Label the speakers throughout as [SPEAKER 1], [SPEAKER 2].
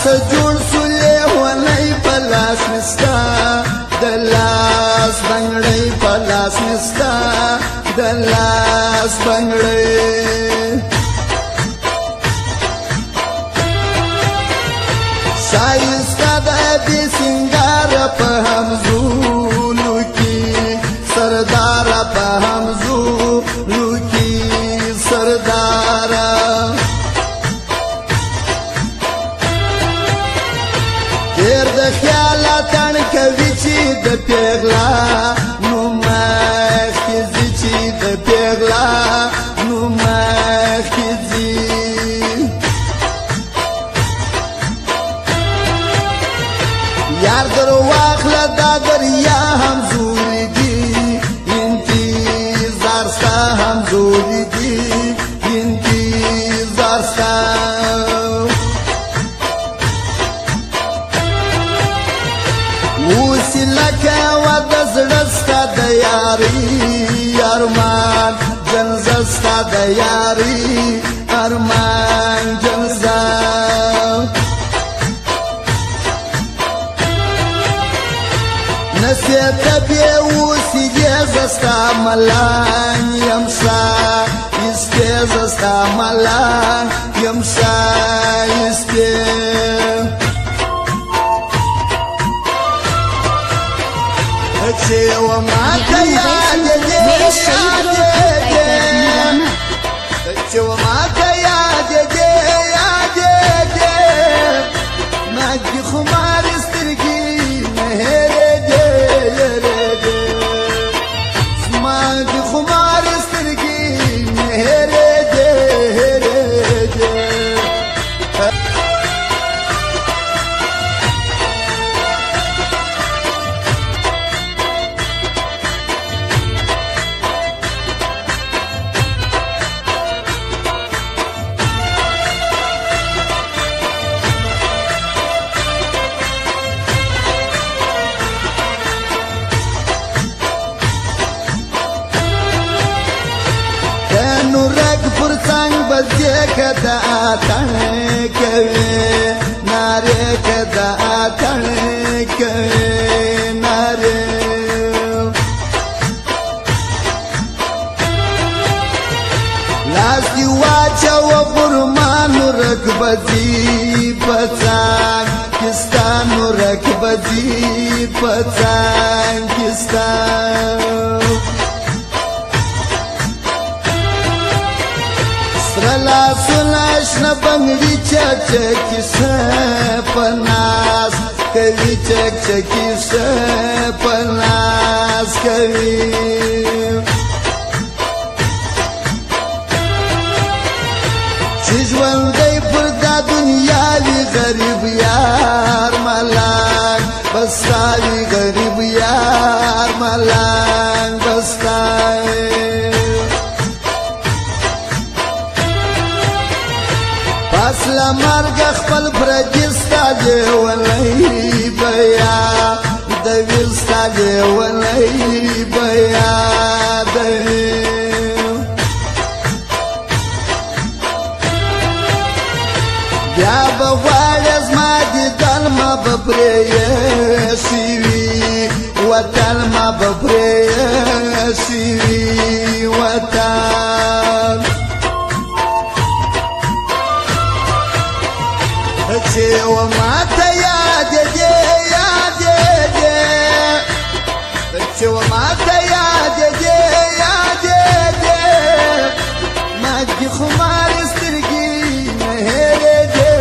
[SPEAKER 1] سجون سولې ونی پلاس مستا دلاس بنگړی پلاس مستا دلاس بنگړی شایسته د دې سنگار په همزولو کې سردار په همزولو کې سردار ډېر د خیاله تڼ کوي چې د پیغلا نو مخکې ځي چې د پیغلا نو مخکې ځي یار در واخله دا دریا همزولی دی انتظار ستا همزولی دی انتظار ستا اوسی لکه و د زړه ستا د یاري ارمان جنزه ستا د یاري ارمان جنزه نسیت بی اوسی دیزستا ملان یمشا اسکیزستا ملان یمشا اسکی چه و ما کیا جدی چه و ما کیا جدی ناگی خمار استرگی مهره خمار سترګې مهرې دې بزی کدا اتن کوي ناره کدا اتن کوي ناره لاس دی واچو فرمان رکبزی پڅان کستان رکبزی پڅان کستان سرلا سلاش نه بنگړي چکچکی سپناس کوي چکچکی سپناس کوي چې ژوندی پر دا دنیا وي غریب یار ملان بستاوي غریب یار ملان بستاوي اصلا مرگ خپل پردستا دیولی بیا دویستا دیولی بیا دویل بیا بغوار از ما دیدن ما بپریشیوی وطن ما بپریشیوی وطن چه و ما تا یاد دی چه و ما تا یاد دی ما دی خمار سترګي مهره دی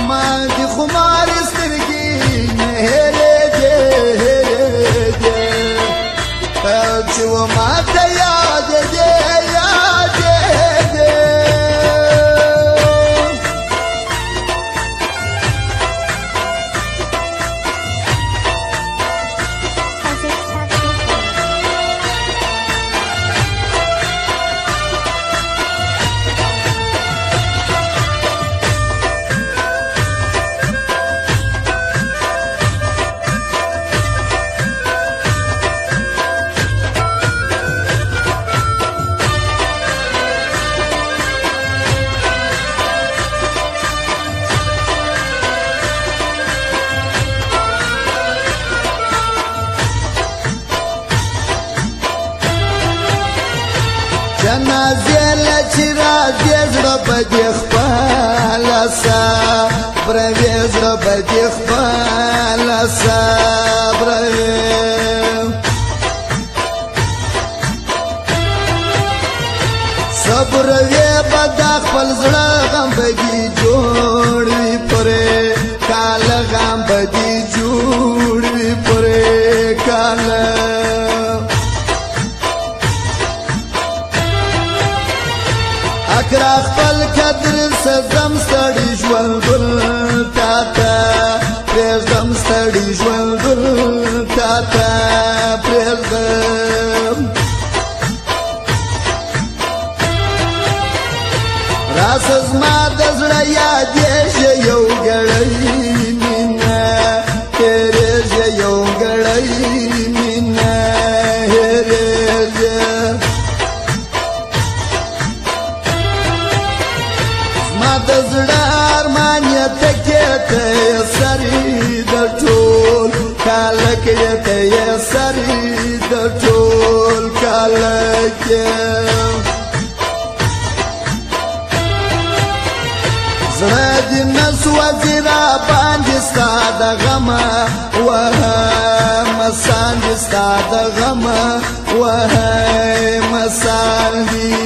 [SPEAKER 1] ما دی خمار سترګي مهره دی چه و ما تا یاد دی راځي لچې راځي زړه به دې خپله صبروې زړه به دې خپله صبروې صبروې به دا خپل زړه غم به دې جوړ وي پرې کاله غم به دې جوړ وي پرې کاله اکرا خپل قدر سزم ستړي ژوند ګل تا ته پرېږدم ستړي ژوند ګل تا ته پرېږدم راسه زما د زړه یادېږي یو ګړی مینه هېرېږي یو ګړی مینه هېرېږي زما د زړه ارمان یې تکې ته یې سرې د ټول کالک یې ته یې سرې د ټول کالک زړه دې نه سوځي را باندې ستا د غمه وهم مسان دې ستا د غمه وهم مسان دې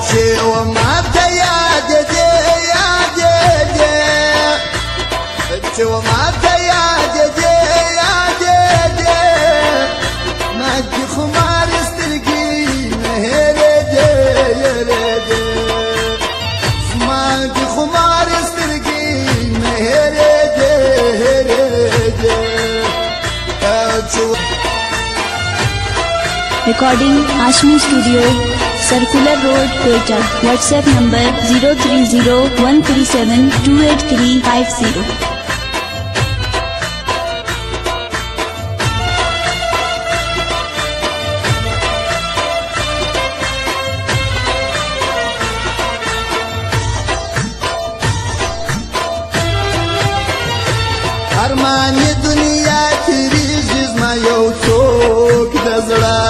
[SPEAKER 1] چې وماته یادې دې یادې دې چې وماته یادې دې یادې دې ناکې خمار سترګې نه هېرېدې هېرېدې زما کې خمار سترګې نه هېرېدې هېرېدې
[SPEAKER 2] Recording Ashmi Studio, Circular Road, Quetta. WhatsApp number 030-137-28350.
[SPEAKER 1] ارمانی دنیا تیریږي زما یو څوک د زړه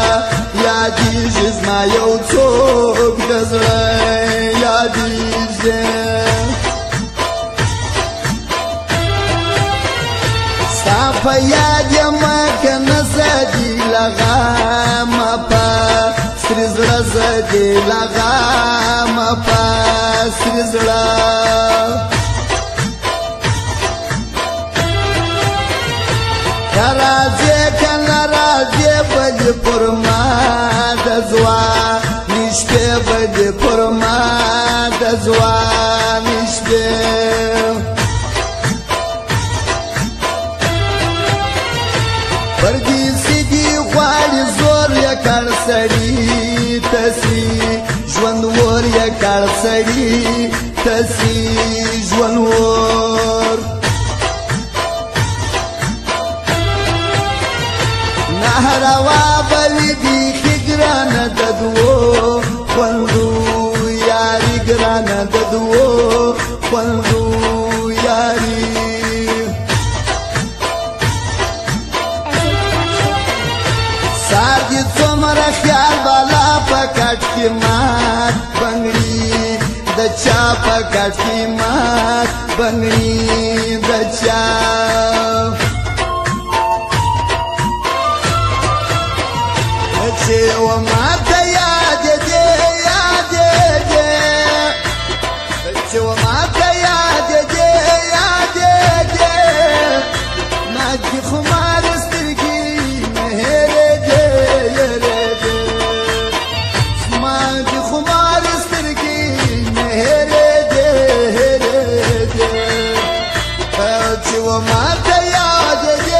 [SPEAKER 1] یادېږي زما یو څوک د زړه یادېږي ستا په یاد یمه که نه زدي له غمه په سرې زړه زدي له غمه په سرې زړه راځي کنه راځي بلې پر ما د ځوانې شپې بلې پر ما د ځوانې شپې پردیسي دي غواړي زور یې کړ سړي تسي ژوند ور یې کړ سړي تسي ژوند ور روا بلی دی خگران ددو خلدو یاری گران ددو خلدو یاری ساردی سمر خیال بالا پکٹ کی مات بنگڑی دچا پکٹ کی مات بنگڑی دچا چې وماته یادې دې یادې دې چې وماته یادې دې یادې دې ناکې خمار سترګې نه هېرېدې هېرېدې زما کې خمار سترګې نه هېرېدې هېرېدې چې وماته یادې دې